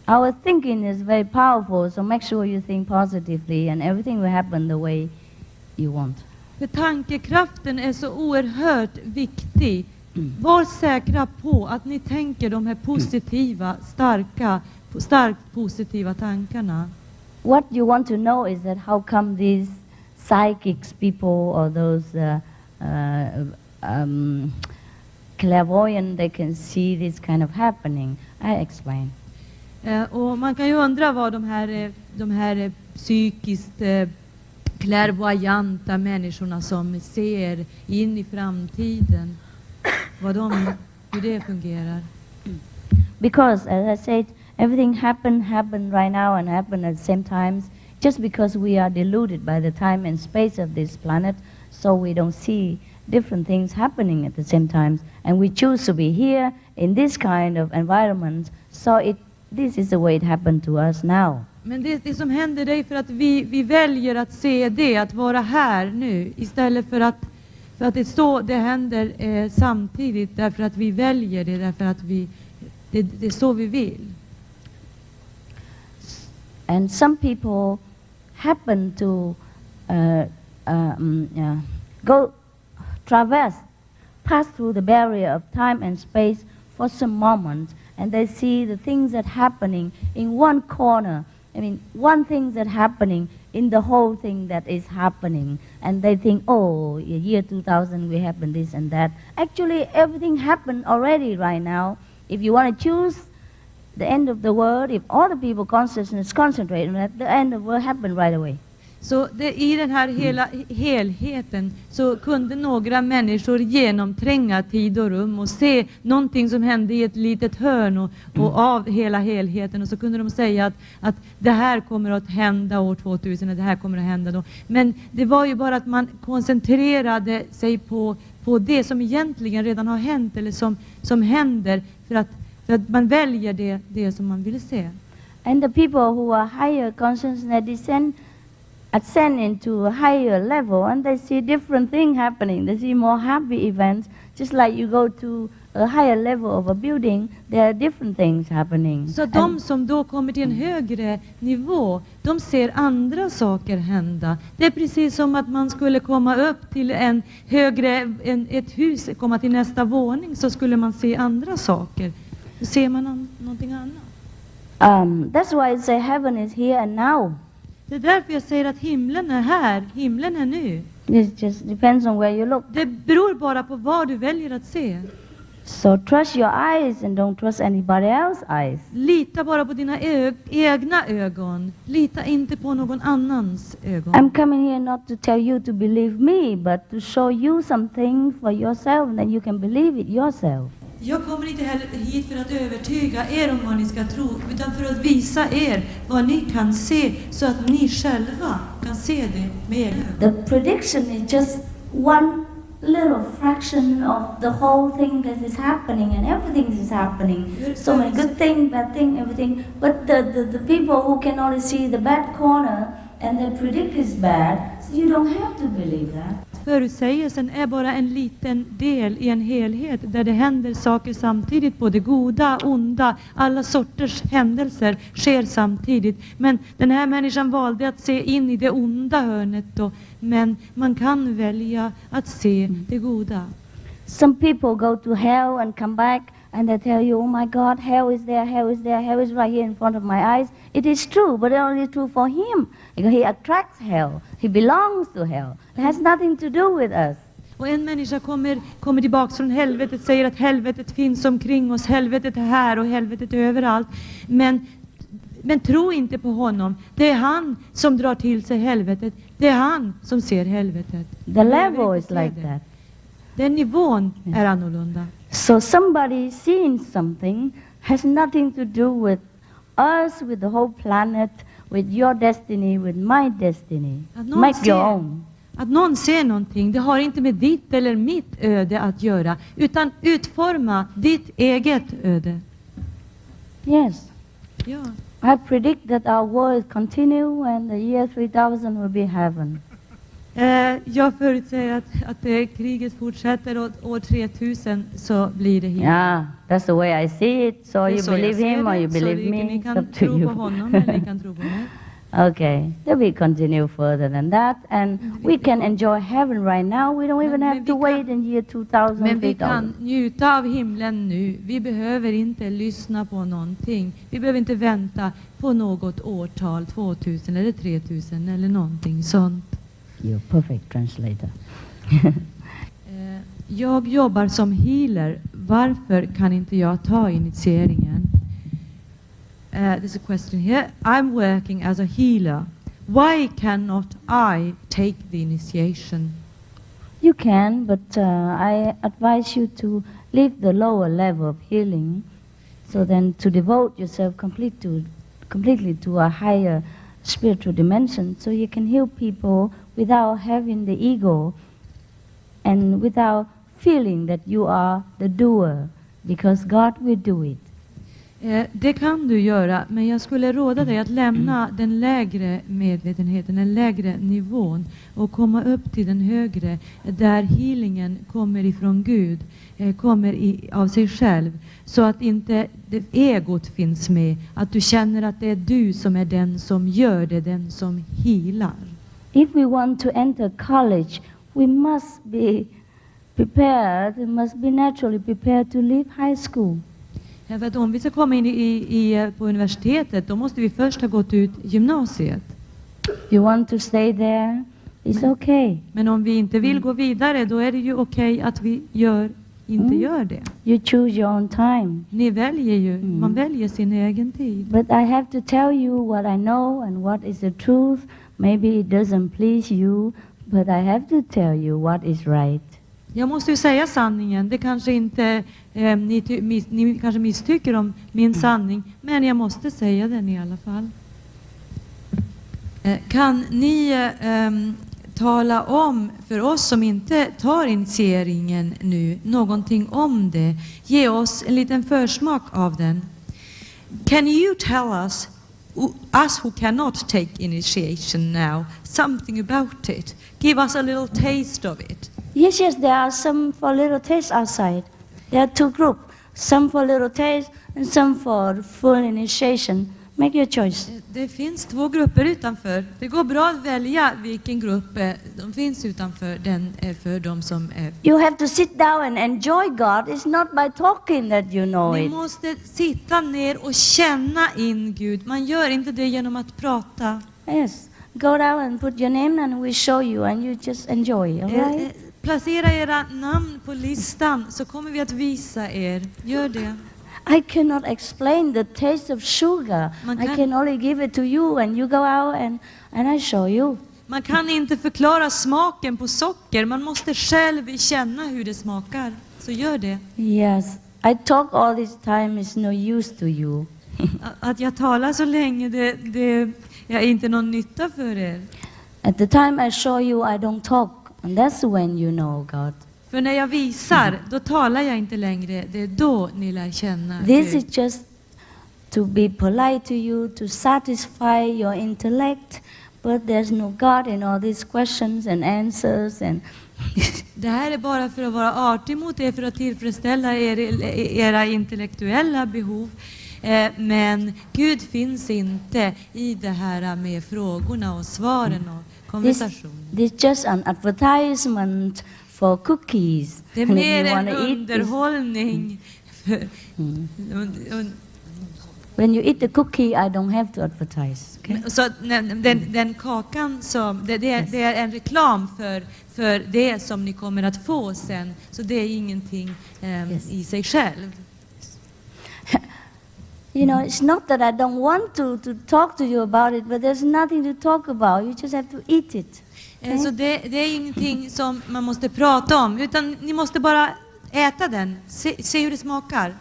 Our thinking is very powerful, so make sure you think positively and everything will happen the way you want. För tankekraften är så oerhört viktig. Var säkra på att ni tänker de här positiva, starkt positiva tankarna. What you want to know is that how come these psychics people or those clairvoyant, they can see this kind of happening. I explain. Och man kan ju undra vad de här psykiskt klärvoajanta människorna som ser in i framtiden, hur det fungerar. Because, as I said, everything happen right now and happen at the same times, just because we are deluded by the time and space of this planet, so we don't see different things happening at the same time, and we choose to be here in this kind of environment, so this is the way it happened to us now. Men det som händer det är för att vi väljer att se det, att vara här nu, istället för att det händer samtidigt, därför att vi väljer det, därför att det är så vi vill. And some people happen to pass through the barrier of time and space for some moments, and they see the things that happening in one corner. I mean, one thing that happening in the whole thing that is happening, and they think, oh, year 2000 we happened this and that. Actually, everything happened already right now. If you want to choose the end of the world, if all the people consciousness concentrate on that, the end of the world happened right away. Så i den här hela helheten så kunde några människor genomtränga tid och rum och se någonting som hände i ett litet hörn och av hela helheten, och så kunde de säga att det här kommer att hända år 2000 och det här kommer att hända då. Men det var ju bara att man koncentrerade sig på det som egentligen redan har hänt eller som händer för att man väljer det som man vill se. And the people who are higher consciousness ascend into a higher level, and they see different things happening. They see more happy events. Just like you go to a higher level of a building, there are different things happening. Så de som då kommer till en högre nivå, de ser andra saker hända. Det är precis som att man skulle komma upp till ett hus, komma till nästa våning, så skulle man se andra saker. Då ser man någonting annat. That's why I say heaven is here and now. Det är därför jag säger att himlen är här, himlen är nu. It just depends on where you look. Det beror bara på vad du väljer att se. So trust your eyes and don't trust anybody else's eyes. Lita bara på dina egna ögon. Lita inte på någon annans ögon. I'm coming here not to tell you to believe me, but to show you something for yourself, and then you can believe it yourself. Jag kommer inte heller hit för att övertyga er om vad ni ska tro, utan för att visa er vad ni kan se, så att ni själva kan se det med egna ögon. The prediction is just one little fraction of the whole thing that is happening, and everything is happening. So many good thing, bad thing, everything. But the people who can only see the bad corner and they predict is bad, so you don't have to believe that. Förutsägelsen är bara en liten del i en helhet där det händer saker samtidigt, både goda, onda, alla sorters händelser sker samtidigt. Men den här människan valde att se in i det onda hörnet då, men man kan välja att se det goda. Some people go to hell and come back and they tell you, oh my God, hell is there, hell is there, hell is right here in front of my eyes. It is true, but it's only true for him. Because he attracts hell. He belongs to hell. It has nothing to do with us. Och en människa kommer tillbaka från helvetet, säger att helvetet finns omkring oss, helvetet är här och helvetet är överallt. Men tro inte på honom. Det är han som drar till sig helvetet. Det är han som ser helvetet. The level is like that. Den nivån är annorlunda. So somebody seeing something has nothing to do with us, with the whole planet, with your destiny, with my destiny. Make your own. Att någon ser någonting, det har inte med ditt eller mitt öde att göra, utan utforma ditt eget öde. Yes. Ja. I predict that our world continue and the year 3000 will be heaven. Jag förutsäger att kriget fortsätter och år 3000 så blir det himmel. Yeah, that's the way I see it. So you believe him or you believe me. Ni It's kan up to tro you. på honom eller ni kan tro på mig. Okay, then we continue further than that, and we can enjoy heaven right now. We don't even have to wait in year 2000, Men vi 3000. kan njuta av himlen nu. Vi behöver inte lyssna på någonting. Vi behöver inte vänta på något årtal, 2000 eller 3000 eller någonting sånt. You're a perfect translator. Jag jobbar som healer. Varför kan inte jag ta initieringen? There's a question here. I'm working as a healer. Why cannot I take the initiation? You can, but I advise you to leave the lower level of healing, so then to devote yourself completely to a higher spiritual dimension, so you can heal people without having the ego and without feeling that you are the doer, because God will do it. Det kan du göra, men jag skulle råda dig att lämna den lägre medvetenheten, den lägre nivån och komma upp till den högre, där healingen kommer ifrån Gud, kommer av sig själv, så att inte det egot finns med, att du känner att det är du som är den som gör det, den som healar. If we want to enter college, we must be prepared, must be naturally prepared to leave high school. Ja, för att om vi ska komma in på universitetet, då måste vi först ha gått ut gymnasiet. You want to stay there? It's okay. Men om vi inte vill gå vidare, då är det ju okej att vi inte gör det. You choose your own time. Ni väljer ju, man väljer sin egen tid. But I have to tell you what I know and what is the truth. Maybe it doesn't please you, but I have to tell you what is right. Jag måste ju säga sanningen. Det kanske inte ni kanske misstycker om min sanning, men jag måste säga den i alla fall. Kan ni tala om för oss som inte tar initieringen nu någonting om det? Ge oss en liten försmak av den. Can you tell us who cannot take initiation now, something about it? Give us a little taste of it. Yes, there are some for little taste outside. There are two groups, some for little taste and some for full initiation. Make your choice. Det finns två grupper utanför. Det går bra att välja vilken grupp de finns utanför. Den är för de som är. You have to sit down and enjoy God. It's not by talking that you know Ni it. måste sitta ner och känna in Gud. Man gör inte det genom att prata. Yes. Go down and put your name and we show you and you just enjoy. All right? Placera era namn på listan så kommer vi att visa er. Gör det. I cannot explain the taste of sugar. I can only give it to you and you go out and I show you. Man kan inte förklara smaken på socker. Man måste själv känna hur det smakar. Så gör det. Yes. I talk all this time is no use to you. Att jag talar så länge, det är inte någon nytta för er. At the time I show you, I don't talk. And that's when you know God. För när jag visar, då talar jag inte längre. Det är då ni lär känna This Gud. is just to be polite to you, to satisfy your intellect. But there's no God in all these questions and answers. And Det här är bara för att vara artig mot er, för att tillfredsställa era intellektuella behov. Men Gud finns inte i det här med frågorna och svaren och konversationen. This just an advertisement for cookies. Det är And if mer you en wanna eat this- underhållning. When you eat the cookie, I don't have to advertise. Okay? Så den kakan som, det är en reklam för det som ni kommer att få sen. Så det är ingenting i sig själv. You know, it's not that I don't want to talk to you about it, but there's nothing to talk about. You just have to eat it. Så det är ingenting som man måste prata om, utan ni måste bara äta den. Se hur det smakar.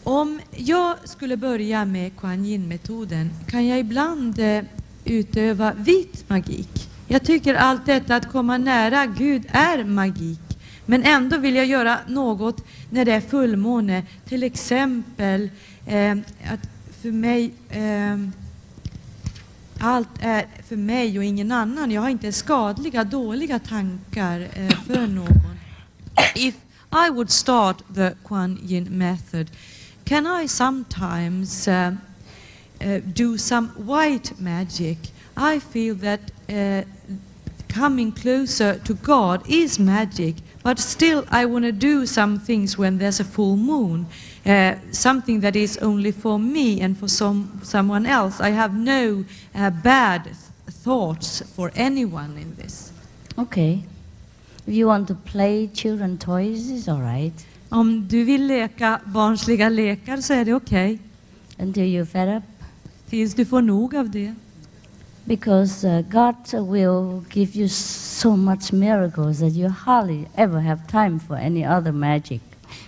Om jag skulle börja med Kuan Yin-metoden kan jag ibland utöva vit magik. Jag tycker allt detta att komma nära Gud är magik. Men ändå vill jag göra något när det är fullmåne. Till exempel att för mig, allt är för mig och ingen annan. Jag har inte skadliga, dåliga tankar för någon. If I would start the Kuan Yin method, can I sometimes do some white magic? I feel that coming closer to God is magic, but still I want to do some things when there's a full moon, something that is only for me and for someone else. I have no bad thoughts for anyone in this. Okay. If you want to play children toys, it's all right. Om du vill leka barnsliga lekar så är det okej. Until you're fed up. Tills du får nog av det. Because God will give you so much miracles that you hardly ever have time for any other magic.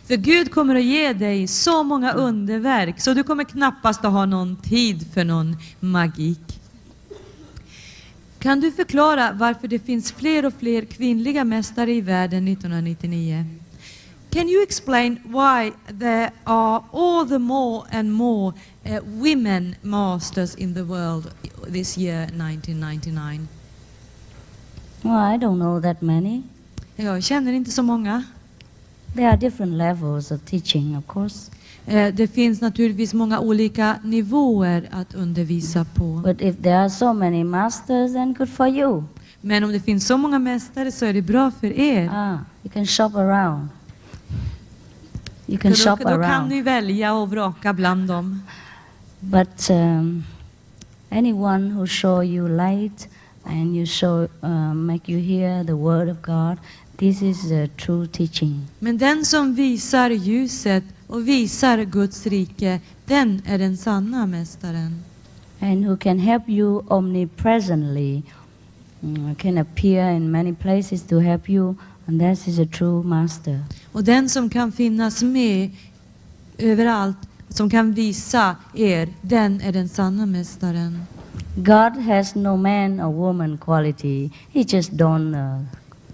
För Gud kommer att ge dig så många underverk så du kommer knappast att ha någon tid för någon magik. Kan du förklara varför det finns fler och fler kvinnliga mästare i världen 1999? Can you explain why there are all the more and more women masters in the world this year 1999? Well, I don't know that many. Jag känner inte så många. There are different levels of teaching, of course. Det finns naturligtvis många olika nivåer att undervisa på. But if there are so many masters, then good for you. Men om det finns så många mästare så är det bra för er. You can shop around. You can shop Då kan around. ni välja och vraka bland dem. But anyone who show you light and make you hear the word of God, this is the true teaching. Men den som visar ljuset och visar Guds rike, den är den sanna mästaren. And who can help you omnipresently, can appear in many places to help you, and that is a true master. Och den som kan finnas med överallt, som kan visa er, den är den sanna mästaren. God has no man or woman quality. He just don't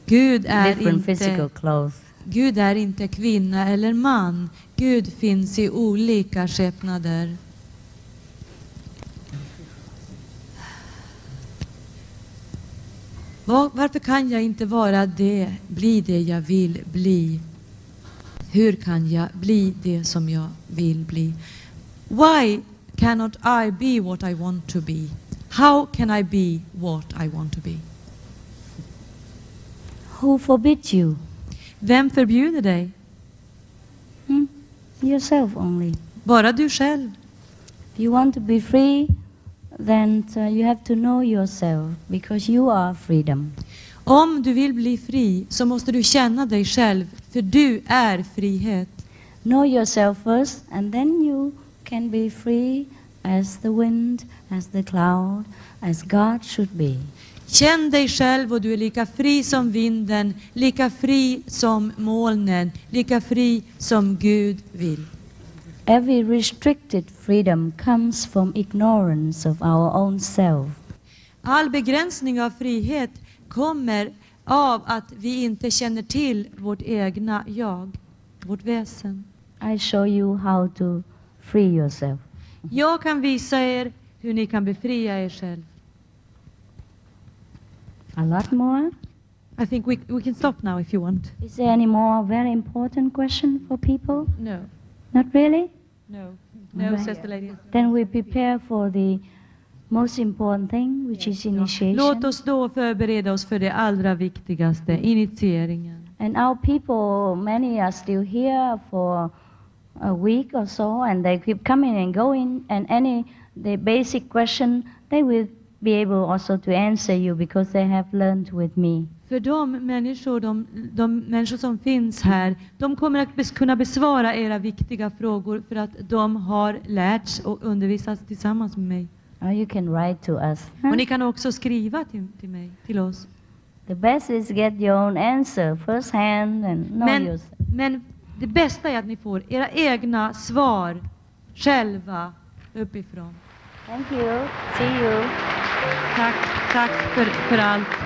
different physical clothes. Gud är inte kvinna eller man. Gud finns i olika skepnader. Varför kan jag inte bli det jag vill bli? Hur kan jag bli det som jag vill bli? Why cannot I be what I want to be? How can I be what I want to be? Who forbids you? Vem förbjuder dig? Yourself only. Bara du själv. If you want to be free, then you have to know yourself, because you are freedom. Om du vill bli fri så måste du känna dig själv, för du är frihet. Know yourself first, and then you can be free as the wind, as the cloud, as God should be. Känn dig själv och du är lika fri som vinden, lika fri som molnen, lika fri som Gud vill. Every restricted freedom comes from ignorance of our own self. All begränsning av frihet kommer av att vi inte känner till vårt egna jag, vårt väsen. I show you how to free yourself. Jag kan visa er hur ni kan befria er själv. A lot more? I think we can stop now if you want. Is there any more very important question for people? No. Not really? No, Right. says the lady. Then we prepare for the most important thing, which is initiation. Låt oss då förbereda oss för det allra viktigaste, initieringen. And our people, many are still here for a week or so, and they keep coming and going, and the basic question, they will be able also to answer you, because they have learned with me. För de människor som finns här, de kommer att kunna besvara era viktiga frågor för att de har lärts och undervisats tillsammans med mig. Or you can write to us. Och ni kan också skriva till mig, till oss. The best is get your own answer first hand and know yourself. Men det bästa är att ni får era egna svar själva uppifrån. Thank you. See you. Tack för allt.